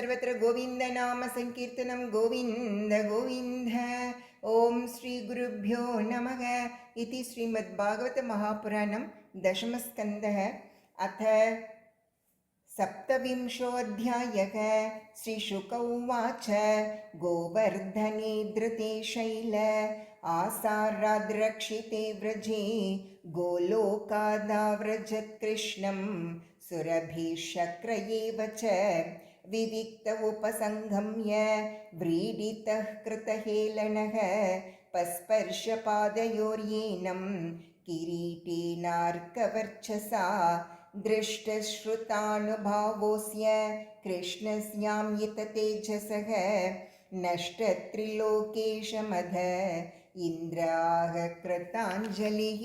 सर्वत्र गोविन्दनाम संकीर्तनं गोविन्द गोविन्द। ॐ श्रीगुरुभ्यो नमः। इति श्रीमद्भागवतमहापुराणं दशमस्कन्धः। अथ सप्तविंशोऽध्यायः। श्रीशुक उवाच गोवर्धने धृते शैल आसाराद्रक्षिते व्रजे गोलोकादाव्रजत्कृष्णं सुरभिशक्र एव च विविक्त उपसंगम्य व्रीडितः कृतहेलनः पस्पर्शपादयोर्येनं किरीटेनार्कवर्चसा दृष्टश्रुतानुभावोऽस्य कृष्णस्यां यततेजसः नष्टत्रिलोकेशमध इन्द्राः कृताञ्जलिः।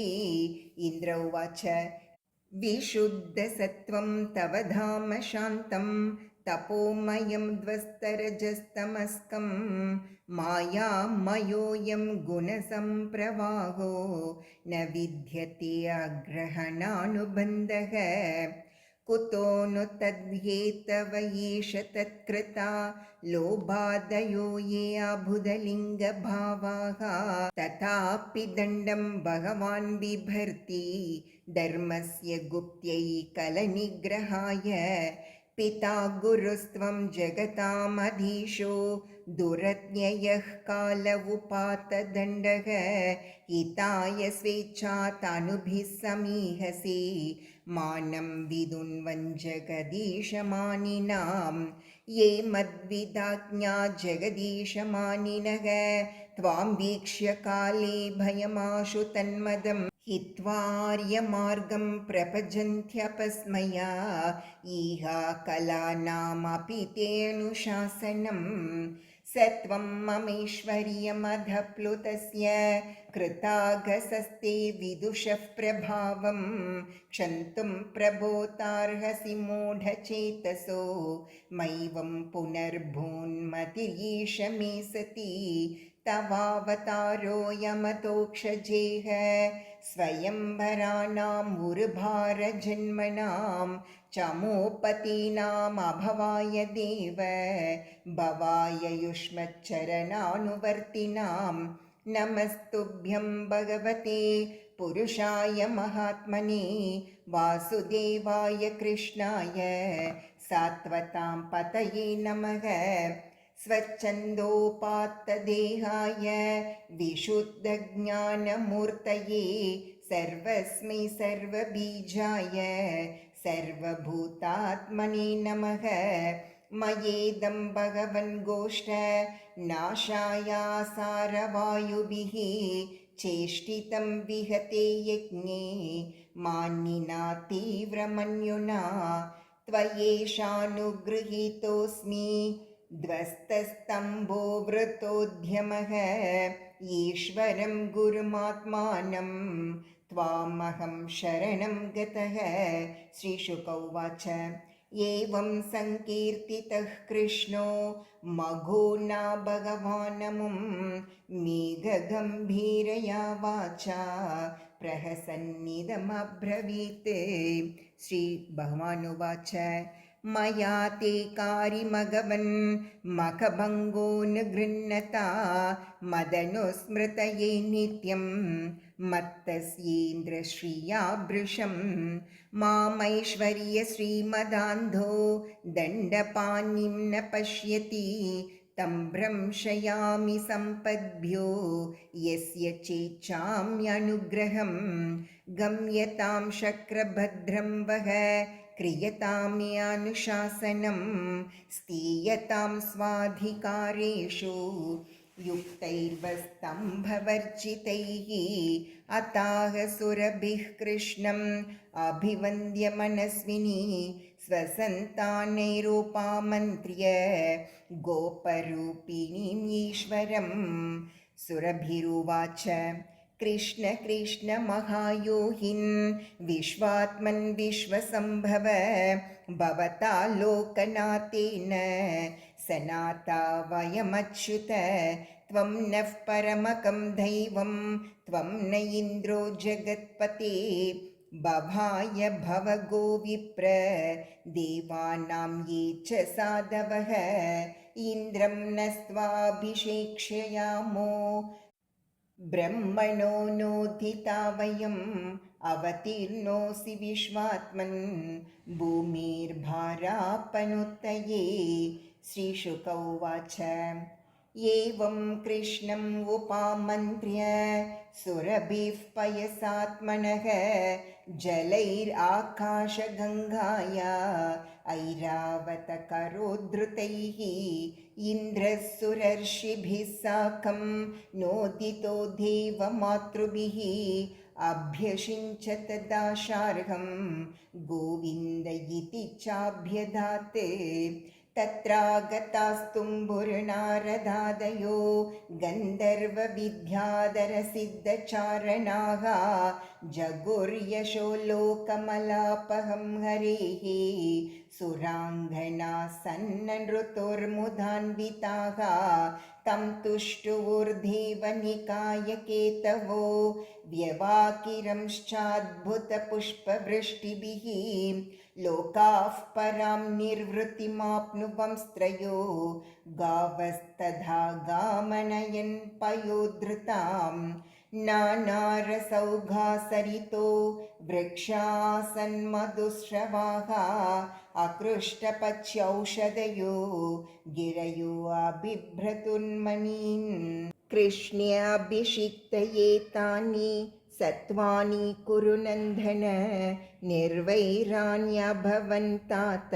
इन्द्र उवाच विशुद्धसत्त्वं तव धाम शान्तं तपोमयं ध्वस्तरजस्तमस्कं मायामयोऽयं गुणसम्प्रवाहो न विद्यते अग्रहणानुबन्धः कुतो नु तद्हेतव एष तत्कृता लोभादयो ये अबुधलिङ्गभावाः तथापि दण्डं भगवान् बिभर्ति धर्मस्य गुप्त्यै कलनिग्रहाय पिता गुरुस्त्वं जगतामधीशो दुरज्ञयः काल उपातदण्डः हिताय स्वेच्छातानुभिः समीहसि मानं विदुन्वञ्जगदीशमानिनां ये मद्विदाज्ञा जगदीशमानिनः त्वां वीक्ष्य काले भयमाशु तन्मदं हित्वार्यमार्गं प्रपजन्त्यपस्मया इहा कलानामपि तेऽनुशासनं सत्वं ममेश्वर्यमधप्लुतस्य कृतागसस्ते विदुषः प्रभावं क्षन्तुं प्रभोतार्हसि मूढचेतसो मैवं पुनर्भून्मतिलीश मे सति तवावतारो यमतोक्षजेह स्वयंवराणाम् उर्भारजन्मनां चमोपतीनामभवाय देव भवाय युष्मच्चरणानुवर्तिनां नमस्तुभ्यं भगवते पुरुषाय महात्मने वासुदेवाय कृष्णाय सात्वतां पतये नमः स्वच्छन्दोपात्तदेहाय विशुद्धज्ञानमूर्तये सर्वस्मै सर्वबीजाय सर्वभूतात्मने नमः मयेदं भगवन् गोष्ठ नाशायासारवायुभिः चेष्टितं विहते यज्ञे मानिना तीव्रमन्युना त्वयेषानुगृहीतोऽस्मि ध्वस्तस्तम्भो वृतोद्यमः ईश्वरं गुरुमात्मानं त्वामहं शरणं गतः। श्रीशुक उवाच एवं संकीर्तितः कृष्णो मघोना भगवानमुं मेघगम्भीरया वाचा प्रहसन्निदमब्रवीत्। श्री भगवानुवाच मया ते कारिमघवन् मखभङ्गोऽनुगृह्णता मदनुस्मृतये नित्यं मत्तस्येन्द्रश्रिया भृशं मामैश्वर्यश्रीमदान्धो दण्डपाणिं न पश्यति तं भ्रंशयामि सम्पद्भ्यो यस्य चेच्छाम्यनुग्रहं गम्यतां शक्रभद्रं वः क्रियताम्यानुशासनं स्थीयतां स्वाधिकारेषु युक्तैर्वस्तम्भवर्जितैः अताः सुरभिः कृष्णम् अभिवन्द्य मनस्विनी स्वसन्तानैरूपामन्त्र्य गोपरूपिणीम् ईश्वरं। सुरभिरुवाच कृष्ण कृष्ण महायोगिन् विश्वात्मन् विश्वसम्भव भवता लोकनाथेन सनाता वयमच्युत त्वं नः परमकं दैवं त्वं न इन्द्रो जगत्पते भवाय भवगो विप्र देवानां ये च साधवः इन्द्रं नस्त्वाभिषेक्ष्यामो ब्रह्मणो नोदिता वयम् अवतीर्णोऽसि विश्वात्मन् भूमिर्भारापनुत्तये श्रीशुक उवाच एवं कृष्णम् उपामन्त्र्य सुरभिः पयसात्मनः जलैराकाशगङ्गाया ऐरावतकरोद्धृतैः इन्द्रः सुरर्षिभिः साकं नोदितो देवमातृभिः अभ्यषिञ्चत दाशार्हं गोविन्द इति चाभ्यधात् तत्रागतास्तुम्बुर्नारदादयो गन्धर्वविद्याधरसिद्धचारणाः जगुर्यशो लोकमलापहं हरेः सुराङ्गना सन्ननृतुर्मुदान्विताः तं तुष्टुवुर्देवनिकायकेतवो व्यवाकिरंश्चाद्भुतपुष्पवृष्टिभिः लोकाः परां निर्वृतिमाप्नुवंस्त्रयो गावस्तथा गामनयन् पयोधृताम् नानारसौघासरितो वृक्षासन्मधुश्रवाः अकृष्टपच्यौषधयो गिरयो अबिभ्रतुन्मनीन् कृष्ण्याभिषिक्तये तानि सत्त्वानि कुरु नन्दन निर्वैराण्यभवन्तात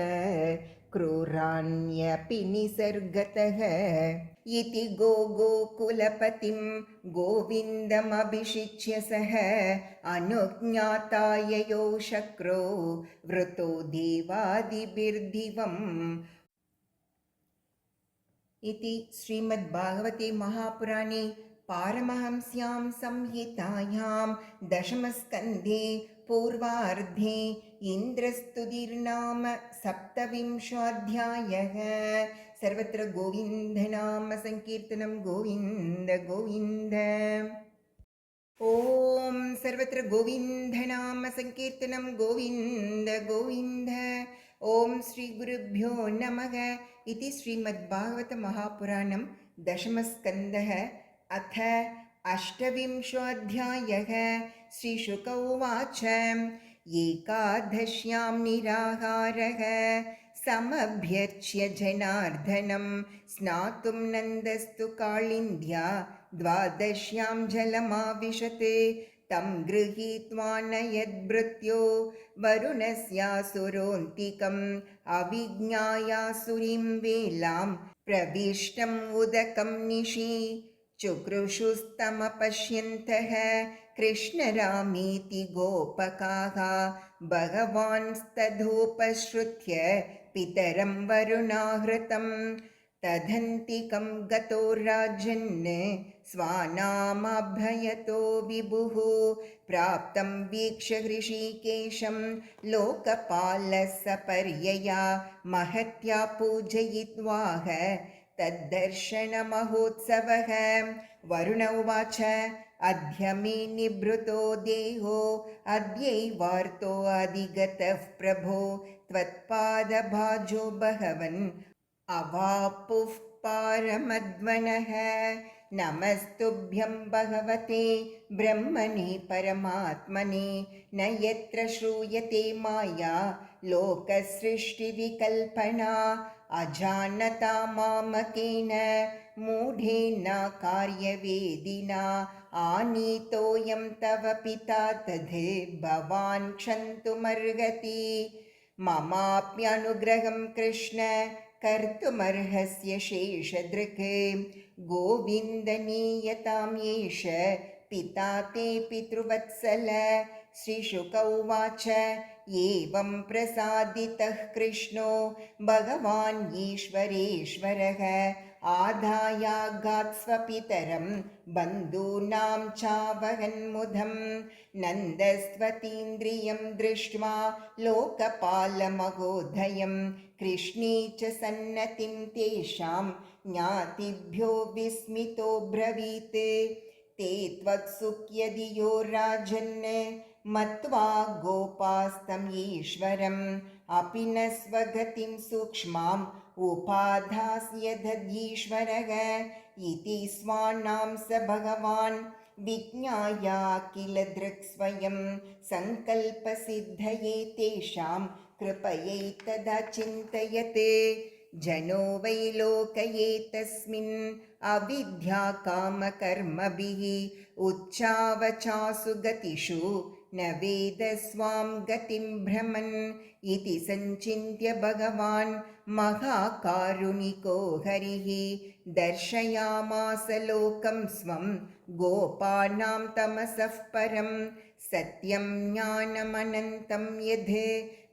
क्रूराण्यपि निसर्गतः इति गोकुलपतिं गोविन्दमभिषिच्य सः अनुज्ञाताययो शक्रो वृतो देवादिभिर्दिवम् इति श्रीमद्भागवते महापुराणे पारमहंस्यां संहितायां दशमस्कन्धे पूर्वार्धे इन्द्रस्तुतिर्नाम सप्तविंशोऽध्यायः। सर्वत्र गोविन्दनाम संकीर्तनं गोविन्द गोविन्द। ॐ सर्वत्र गोविन्दनाम संकीर्तनं गोविन्द गोविन्द। ॐ श्रीगुरुभ्यो नमः। इति श्रीमद्भागवत महापुराणं दशमस्कन्धः अथ अष्टविंशोऽध्यायः। श्रीशुक उवाच एकादश्यां निराहारः समभ्यर्च्य जनार्दनं स्नातुं नन्दस्तु काळिन्द्या द्वादश्यां जलमाविशत् तं गृहीत्वा नयद्भृत्यो वरुणस्यासुरोऽन्तिकम् अविज्ञायासुरीं वेलां प्रविष्टम् उदकं निशि चुक्रुषुस्तमपश्यन्तः कृष्णरामेति गोपकाः भगवांस्तथोपश्रुत्य पितरं वरुणाहृतं तदन्तिकं गतो राजन् स्वानामभयतो विभुः प्राप्तं वीक्ष्य हृषीकेशं लोकपालः सपर्यया महत्या पूजयित्वाह तद्दर्शनमहोत्सवः। वरुण उवाच अद्य मे निभृतो देहो अद्यैवार्तो अधिगतः प्रभो त्वत्पादभाजो बहवन् अवापुः पारमध्वनः। नमस्तुभ्यं भगवते ब्रह्मणे परमात्मने न यत्र श्रूयते माया लोकसृष्टिविकल्पना अजानता मामकेन मूढेन कार्यवेदिना आनीतोऽयं तव पिता तद् भवान् क्षन्तुमर्हति ममाप्यनुग्रहं कृष्ण कर्तुमर्हस्य शेषदृक् गोविन्दनीयतां येष पिता ते पितृवत्सल। श्रीशुक उवाच एवं प्रसादितः कृष्णो भगवान् ईश्वरेश्वरः आदायागात् स्वपितरं बन्धूनां चावहन्मुदं नन्दस्त्वतीन्द्रियं दृष्ट्वा लोकपालमहोदयं कृष्णे च सन्नतिं तेषां ज्ञातिभ्यो विस्मितो ब्रवीत् ते त्वत्सुख्यधियो राजन् मत्वा गोपास्तम् ईश्वरम् अपि न स्वगतिं सूक्ष्माम् उपाधास्यदधीश्वरः इति स्वान्नां स भगवान् विज्ञायाखिल दृक्स्वयं सङ्कल्पसिद्धये तेषां कृपयैतदा चिन्तयते जनो वै लोकयेतस्मिन् अविद्याकामकर्मभिः उच्चावचासु गतिषु न वेद स्वां गतिं भ्रमन् इति सञ्चिन्त्य भगवान् महाकारुणिको हरिः दर्शयामास लोकं स्वं गोपानां तमसः परं सत्यं ज्ञानमनन्तं यद्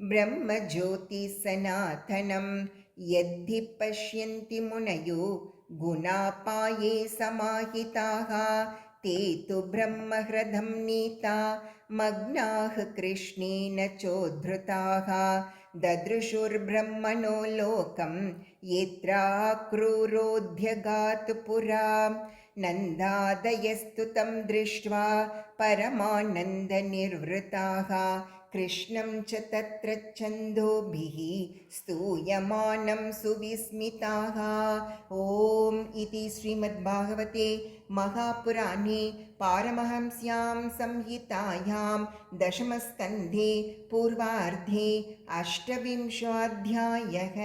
ब्रह्मज्योतिसनातनं यद्धि पश्यन्ति मुनयो गुणापाये समाहिताः ते तु ब्रह्मह्रदं नीता मग्नाः कृष्णेन चोद्धृताः ददृशुर्ब्रह्मणो लोकं यत्राक्रूरोऽध्यगात् पुरा नन्दादयस्तु तं दृष्ट्वा परमानन्दनिर्वृताः कृष्णं च तत्र छन्दोभिः स्तूयमानं सुविस्मिताः। ॐ इति श्रीमद्भागवते महापुराणे पारमहंस्यां संहितायां दशमस्कन्धे पूर्वार्धे अष्टविंशोऽध्यायः।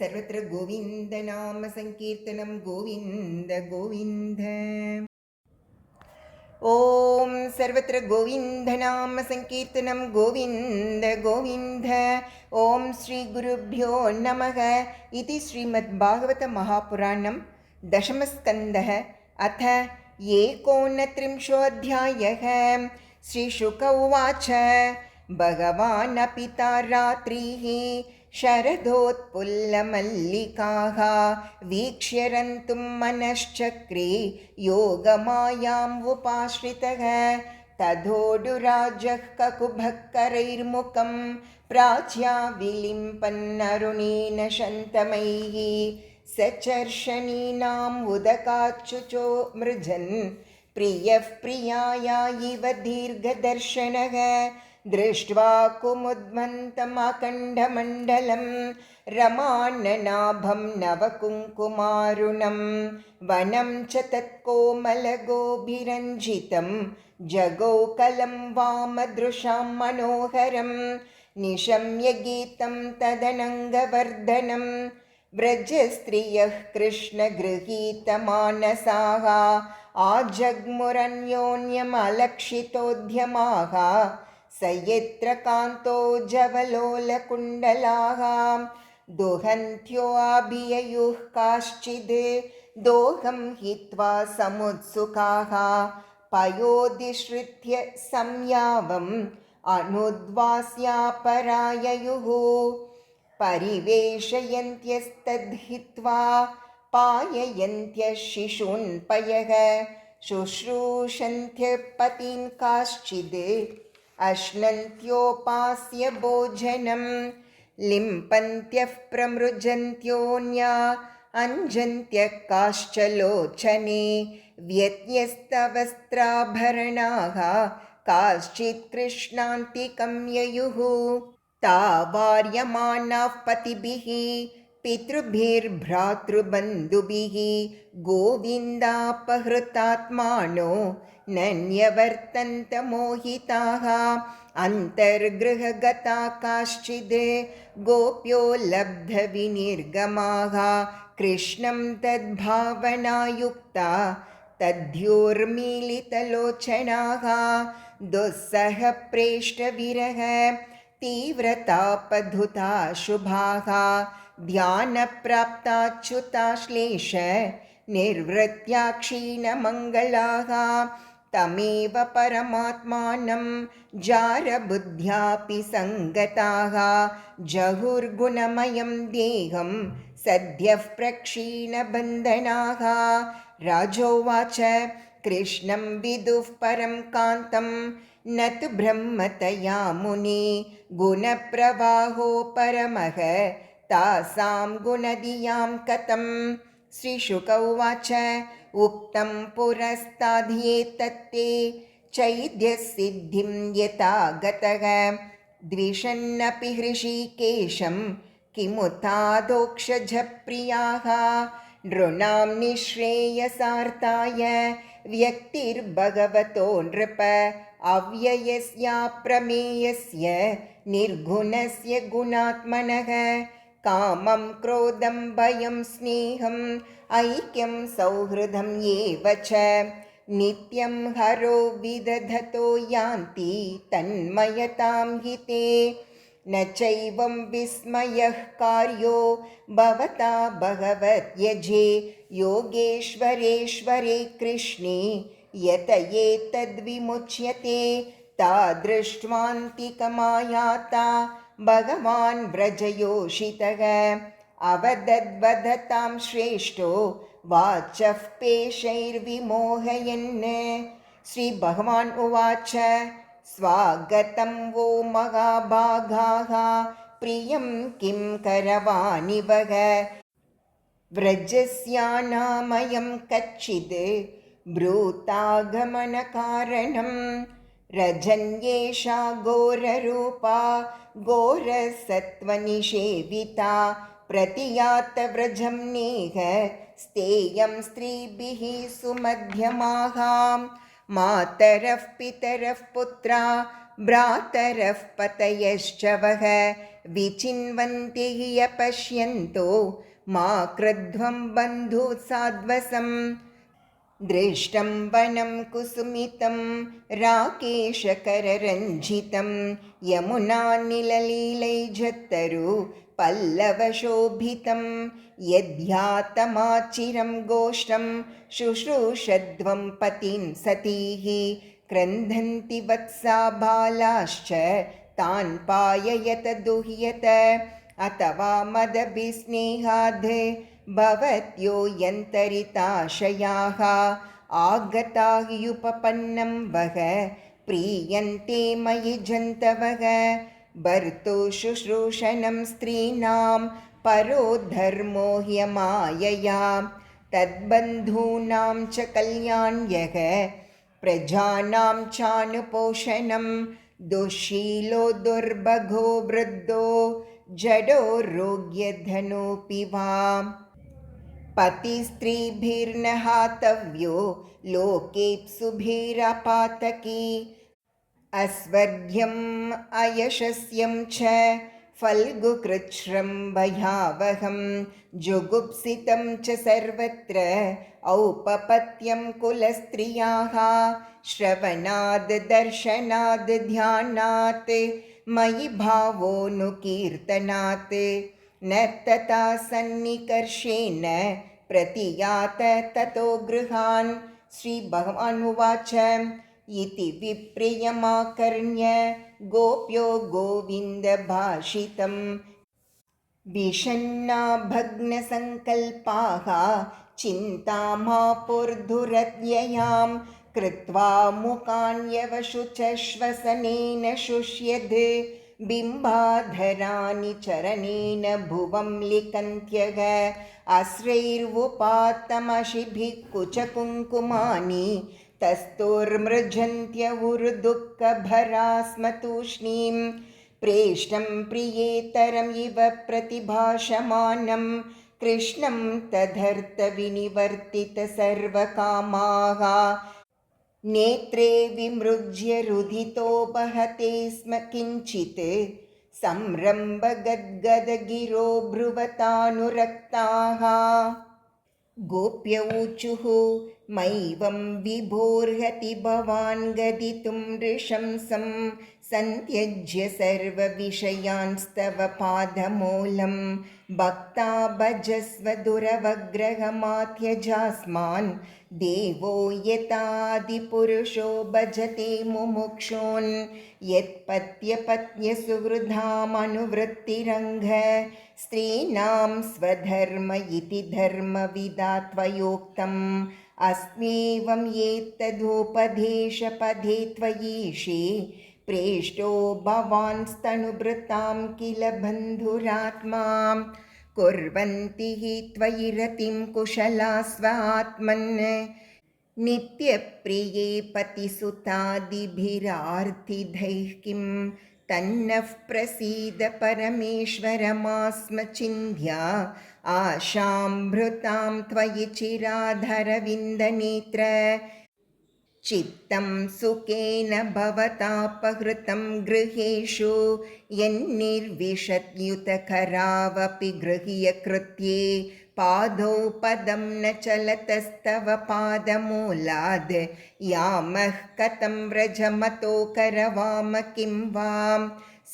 सर्वत्र गोविन्दनाम संकीर्तनं गोविन्द गोविन्द। ॐ सर्वत्र गोविन्दनाम संकीर्तनं गोविन्द गोविन्द। ॐ श्रीगुरुभ्यो नमः। इति श्रीमद्भागवत महापुराणं दशमस्कन्धः अथ एकोनत्रिंशोऽध्यायः। श्रीशुक उवाच भगवान् पिता रात्रिः शरदोत्पुल्लमल्लिकाः वीक्ष्य रन्तुं मनश्चक्रे योगमायाम् उपाश्रितः तथोडुराजः ककुभः करैर्मुखं प्राच्या विलिम्पन्नरुणेन शन्तमैः सचर्षणीनाम् उदकाच्युचो मृजन् प्रियः प्रियाया इव दीर्घदर्शनः दृष्ट्वा कुमुद्मन्तमखण्डमण्डलं रमान्ननाभं नवकुङ्कुमारुणं वनं च तत्कोमलगोभिरञ्जितं जगौकलं वामदृशां मनोहरं निशम्य गीतं तदनङ्गवर्धनं व्रजस्त्रियः कृष्णगृहीतमानसाः आजग्मुरन्योन्यमलक्षितोद्यमाः स यत्र कान्तो जवलोलकुण्डलाः दुहन्त्योऽभिययुः काश्चिद् दोहं हित्वा समुत्सुकाः पयोधिश्रित्य संयावम् अनुद्वास्यापराययुः परिवेशयन्त्यस्तद्हित्वा पाययन्त्यः शिशून् पयः शुश्रूषन्त्यः पतीन् काश्चिद् अश्नन्त्योपास्य भोजनं लिम्पन्त्यः प्रमृजन्त्योऽन्या अञ्जन्त्यः काश्च लोचने व्यत्यस्तवस्त्राभरणाः काश्चित् कृष्णान्तिकं ययुः तावार्यमाणाः पतिभिः पितृभिर्भ्रातृबन्धुभिः गोविन्दापहृतात्मानो न न्यवर्तन्त मोहिताः अन्तर्गृहगता काश्चिद् गोप्यो लब्धविनिर्गमाः कृष्णं तद्भावनायुक्ता तद्योर्मीलितलोचनाः दुस्सह प्रेष्टविरह तीव्रतापधुता शुभाः ध्यानप्राप्ताच्युताश्लेष निर्वृत्या क्षीणमङ्गलाः तमेव परमात्मानं जारबुद्ध्यापि सङ्गताः जहुर्गुणमयं देहं सद्यः प्रक्षीणबन्धनाः। राजोवाच कृष्णं विदुः परं कान्तं न तु ब्रह्मतया मुने गुणप्रवाहो परमः तासां गुणधियां कथं। श्रीशुक उवाच उक्तं पुरस्ताद्येतत्ते चैद्यसिद्धिं यथा गतः द्विषन्नपि हृषीकेशं किमुतादोक्षजप्रियाः नृणां निःश्रेयसार्ताय व्यक्तिर्भगवतो नृप अव्ययस्याप्रमेयस्य निर्गुणस्य गुणात्मनः कामं क्रोधं भयं स्नेहम् ऐक्यं सौहृदं एव च नित्यं हरो विदधतो यान्ति तन्मयतां हि ते न चैवं विस्मयः कार्यो भवता भगवत्यजे योगेश्वरेश्वरे कृष्णे यत एतद्विमुच्यते तादृष्ट्वान्तिकमायाता भगवान् व्रजयोषितः अवदद्वदतां श्रेष्ठो वाचः पेशैर्विमोहयन् श्रीभगवान् उवाच स्वागतं वो महाभागाः प्रियं किं करवाणि वः व्रजस्यानामयं कच्चिद् ब्रूतागमनकारणं रजन्येषा घोररूपा घोरसत्त्वनिषेविता प्रतियातव्रजं नेह स्तेयं स्त्रीभिः सुमध्यमाः मातरः पितरः पुत्रा भ्रातरः पतयश्च वः विचिन्वन्ति अपश्यन्तो मा कृध्वं बन्धुसाध्वसम् दृष्टं वनं कुसुमितं राकेशकररञ्जितं यमुनानिललीलैजत्तरु पल्लवशोभितं यद्ध्यातमाचिरं गोष्ठं शुश्रूषध्वं पतिं सतीः क्रन्दन्ति वत्सा बालाश्च तान् पाययत दुह्यत अथवा मदभिस्नेहाद् भवत्यो यन्तरिताशयाः आगता युपपन्नं वः प्रीयन्ते मयि जन्तवः भर्तु शुश्रूषणं स्त्रीणां परो धर्मो ह्यमायया तद्बन्धूनां च कल्याण्यः प्रजानां चानुपोषणं दुःशीलो दुर्भगो वृद्धो जडो रोग्यधनोऽपि वा पतिस्त्रीभिर्न हातव्यो लोकेप्सुभिरपातकी अस्वर्ग्यम् अयशस्यं च फल्गुकृच्छ्रं भयावहं जुगुप्सितं च सर्वत्र औपपत्यं कुलस्त्रियाः श्रवणाद् दर्शनाद् ध्यानात् मयि भावोऽनुकीर्तनात् न तथा सन्निकर्षेण प्रतियात ततो गृहान् श्रीभगवान् उवाच इति विप्रियमाकर्ण्य गोप्यो गोविन्दभाषितं विषण्णा भग्नसङ्कल्पाः चिन्तामापुर्धुरत्ययां कृत्वा मुखान्यवशुचश्वसनेन शुष्यद् बिम्बाधराणि चरणेन भुवं लिकन्त्यः अस्रैर्वुपात्तमशिभिः कुचकुङ्कुमानि तस्तोर्मृजन्त्यवुर्दुःखभरास्मतूष्णीं प्रेष्टं प्रियेतरम् इव प्रतिभाषमानं कृष्णं तदर्थविनिवर्तितसर्वकामाः नेत्रे विमृज्य रुधितोपहते स्म किञ्चित् संरम्भगद्गदगिरो भ्रुवतानुरक्ताः गोप्य ऊचुः मैवं विभोर्हति भवान् गदितुं नृशंसं सन्त्यज्य सर्वविषयांस्तव पादमूलं भक्ता भजस्व दुरवग्रहमात्यजास्मान् देवो यतादिपुरुषो भजते मुमुक्षून् यत्पत्यपत्न्यसुहृदामनुवृत्तिरङ्घ स्त्रीणां स्वधर्म इति धर्मविदा अस्म्येवं एतदुपदेशपदे त्वयीशे प्रेष्टो भवांस्तनुभृतां किल बन्धुरात्मा कुर्वन्ति हि त्वयि रतिं कुशला स्वात्मन् नित्यप्रिये पतिसुतादिभिरार्तिदैः किं तन्नः प्रसीद परमेश्वरमास्मचिन्ध्या आशाम्भृतां त्वयि चिराधरविन्दनेत्र चित्तं सुखेन भवतापहृतं गृहेषु यन्निर्विशत्युतकरावपि गृह्य कृत्ये पादौ पदं न चलतस्तव पादमूलाद् यामः कथं व्रजमतो करवाम किं वां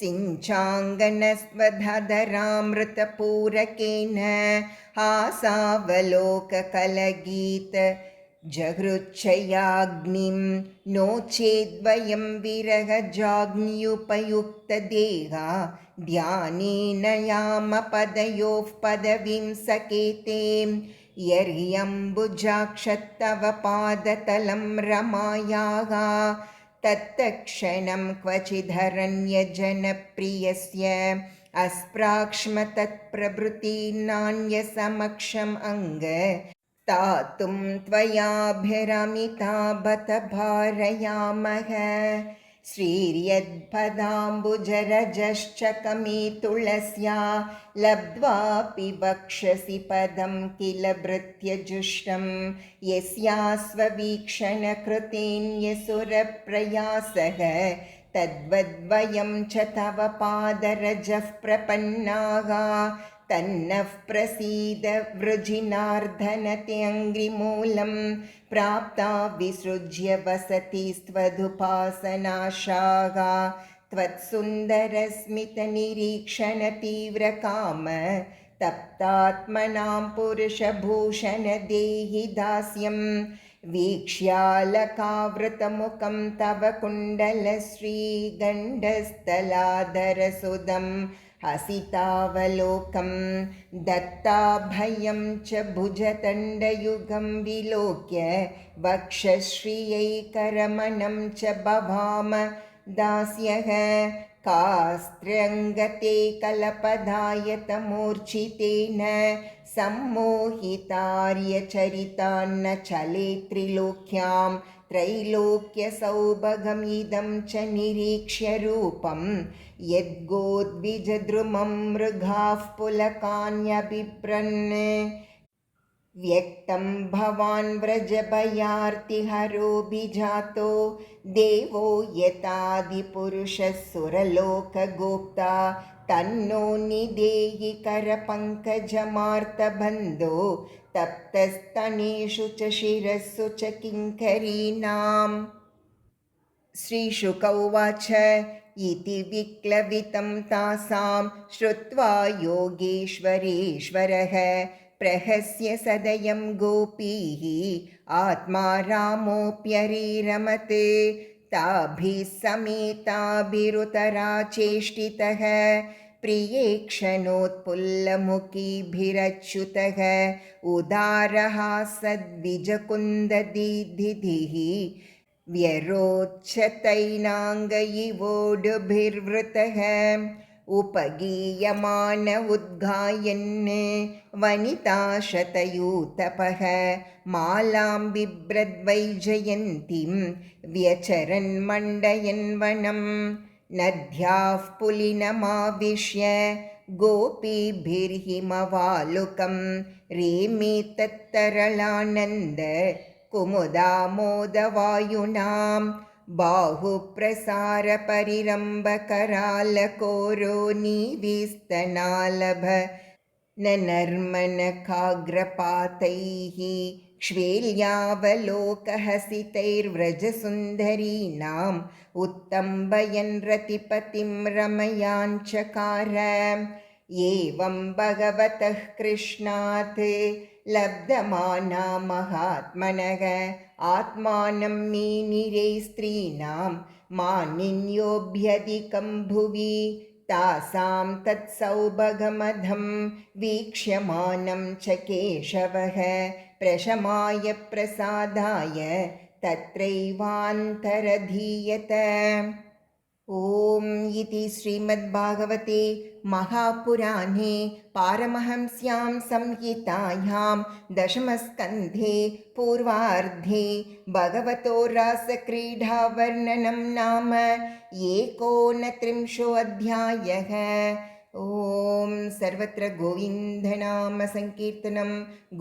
सिञ्चाङ्गनस्वधरामृतपूरकेन हासावलोककलगीत जहृच्छयाग्निं नो चेद्वयं विरहजाग्न्युपयुक्तदेहा ध्यानेन यामपदयोः पदवीं सकेते यर्ह्यम्बुजाक्षत्तव पादतलं रमायाः तत्तक्षणं क्वचिदरण्यजनप्रियस्य अस्प्राक्ष्म तत्प्रभृतीनान्यसमक्षम् अङ्ग तातुं त्वयाभिरमिताबत भारयामः श्रीर्यत्पदाम्बुजरजश्चकमे तुलस्या लब्ध्वापि वक्षसि पदं किल भृत्यजुष्टं यस्यास्ववीक्षणकृतेऽन्यसुरप्रयासः तद्वद्वयं च तव पादरजः प्रपन्नाः तन्नः प्रसीद वृजिनार्दनत्यङ्घ्रिमूलं प्राप्ता विसृज्य वसतिस्त्वदुपासनाशाः त्वत्सुन्दरस्मितनिरीक्षणतीव्रकाम तप्तात्मनां पुरुषभूषणदेहि दास्यं वीक्ष्यालकावृतमुखं तव कुण्डलश्रीगण्डस्थलाधरसुदं हसितावलोकं दत्ताभयं च भुजदण्डयुगं विलोक्य वक्षश्रियैकरमणं च भवाम दास्यः कास्त्र्यङ्गते कलपदायतमूर्छितेन सम्मोहितार्यचरितान्न चले त्रिलोक्यां त्रैलोक्यसौभगमिदं च निरीक्ष्य रूपं यद्गोद्विजद्रुमं मृगाः पुलकान्यबिभ्रन् व्यक्तं भवान् व्रजभयार्तिहरोऽभिजातो देवो यतादिपुरुषः सुरलोकगोप्ता तन्नो निदेहि करपङ्कजमार्तबन्धो तप्तस्तनेषु च शिरस्सु च किङ्करीणाम्। श्रीशुक उवाच इति विक्लवितं तासां श्रुत्वा योगेश्वरेश्वरः प्रहस्य सदयं गोपीः आत्मा रामोऽप्यरीरमते ताभिः समेताभिरुतराचेष्टितः प्रियेक्षणोत्पुल्लमुखीभिरच्युतः उदारः सद्विजकुन्ददीधिः व्यरोचतैनाङ्गयिवोडुभिर्वृतः उपगीयमान उद्गायन् वनिताशतयूतपः मालां बिभ्रद्वैजयन्तीं व्यचरन् मण्डयन् वनं नद्याः पुलिनमाविश्य गोपीभिर्हिमवालुकं रेमे तत्तरलानन्द कुमुदामोदवायुनां बाहुप्रसारपरिरम्बकरालकोरो निविस्तनालभ नर्मनखाग्रपातैः क्ष्वेल्यावलोकहसितैर्व्रजसुन्दरीणाम् उत्तम्बयन् रतिपतिं रमयाञ्चकार एवं भगवतः कृष्णात् लब्धमाना महात्मनः आत्मानं मेनिरे स्त्रीणां मानिन्योऽभ्यधिकं भुवि तासां तत्सौभगमधं वीक्ष्यमानं च केशवः प्रशमाय प्रसादाय तत्रैवान्तरधीयत। ॐ इति श्रीमद्भागवते महापुराणे पारमहंस्यां संहितायां दशमस्कन्धे पूर्वार्धे भगवतो रासक्रीडावर्णनं नाम 39 ॐ सर्वत्र गोविन्दनामसङ्कीर्तनं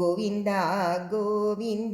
गोविन्दा गोविन्द।